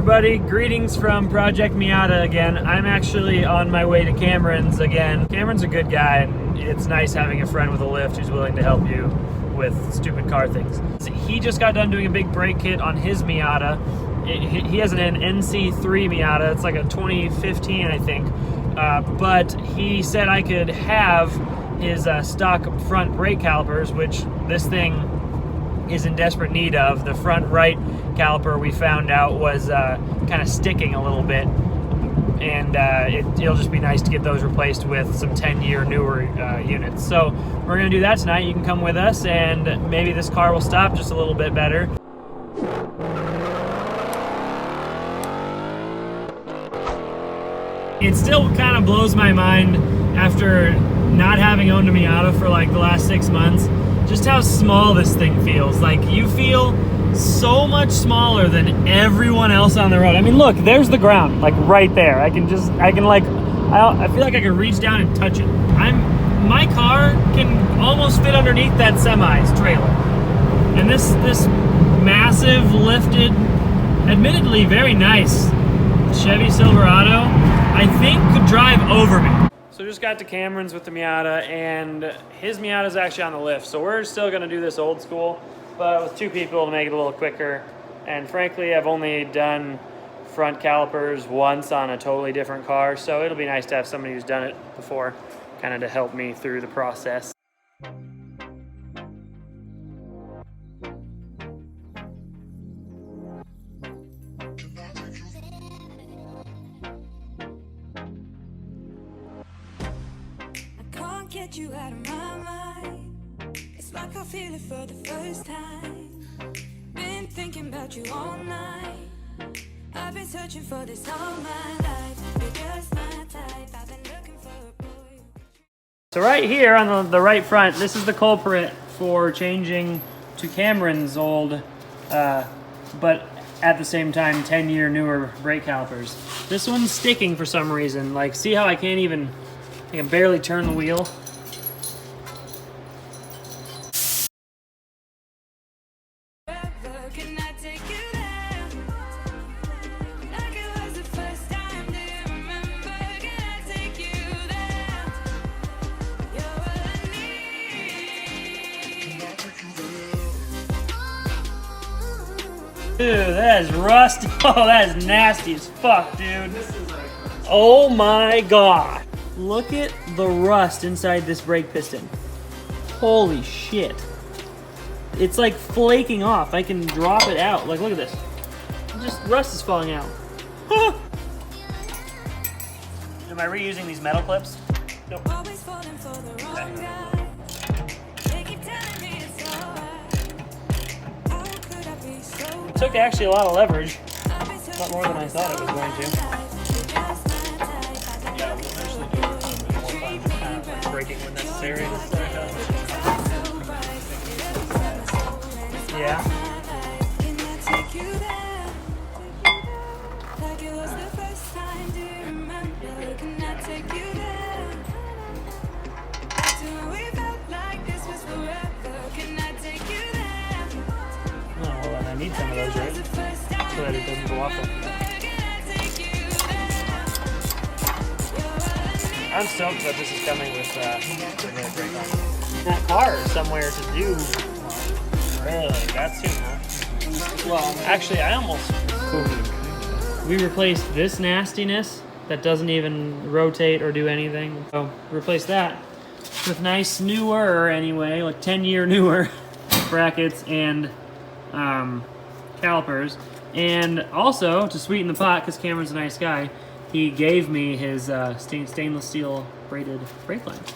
everybody, greetings from Project Miata again. I'm actually on my way to Cameron's again. Cameron's a good guy, and it's nice having a friend with a lift who's willing to help you with stupid car things. He just got done doing a big brake kit on his Miata. He has an NC3 Miata. It's like a 2015, I think. But he said I could have his stock front brake calipers, which this thing is in desperate need of. The front right caliper, we found out, was kind of sticking a little bit, and it'll just be nice to get those replaced with some 10-year newer units. So we're gonna do that tonight. You can come with us, and maybe this car will stop just a little bit better. It still kind of blows my mind, after not having owned a Miata for like the last 6 months, just how small this thing feels. Like, you feel so much smaller than everyone else on the road. I mean, look, there's the ground, like right there. I feel like I can reach down and touch it. My car can almost fit underneath that semi's trailer. And this massive, lifted, admittedly very nice Chevy Silverado, I think could drive over me. So just got to Cameron's with the Miata, and his Miata's actually on the lift. So we're still gonna do this old school, but with 2 people to make it a little quicker. And frankly, I've only done front calipers once on a totally different car, so it'll be nice to have somebody who's done it before, kind of to help me through the process. Get you out of my mind. It's like I feel it for the first time. Been thinking about you all night. I've been searching for this all my life. You're just my type. I've been looking for a boy. So right here on the right front, this is the culprit for changing to Cameron's old, but at the same time 10-year newer brake calipers. This one's sticking for some reason. Like, see how I can barely turn the wheel? Dude, that is rust. Oh, that is nasty as fuck, dude. Oh my god. Look at the rust inside this brake piston. Holy shit. It's like flaking off. I can drop it out. Like, look at this. Just rust is falling out. Am I reusing these metal clips? Nope. Okay. It took actually a lot of leverage. A lot more than I thought it was going to. Yeah, we'll eventually do more fun, kind of like braking when necessary. Yeah. I need some of those, right? So that it doesn't go off. I'm stoked that this is coming with the brake on. That car is somewhere to do. Really? That's soon, huh? Well, actually, I almost... We replaced this nastiness that doesn't even rotate or do anything. So, replace that with nice newer, anyway, like 10-year newer brackets and calipers. And also, to sweeten the pot, because Cameron's a nice guy, he gave me his stainless steel braided brake lines.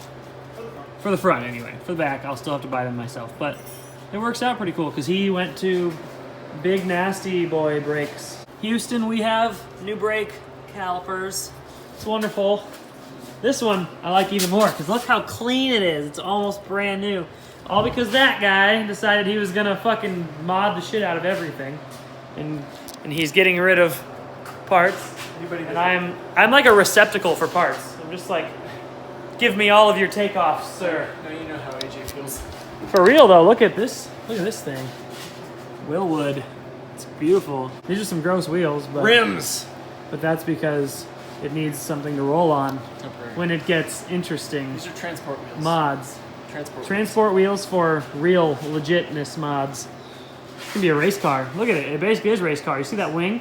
For the front, anyway. For the back, I'll still have to buy them myself. But it works out pretty cool, because he went to Big Nasty Boy Brakes. Houston, we have new brake calipers. It's wonderful. This one I like even more, because look how clean it is. It's almost brand new. All because that guy decided he was gonna fucking mod the shit out of everything. And he's getting rid of parts. And I'm like a receptacle for parts. I'm just like, give me all of your takeoffs, sir. Now you know how AJ feels. For real though, look at this thing. Willwood. It's beautiful. These are some gross wheels, but Rims. But that's because it needs something to roll on Temporary. when it gets interesting. These are transport wheels. Mods. Transport wheels for real legitness mods. It can be a race car. Look at it. It basically is a race car. You see that wing?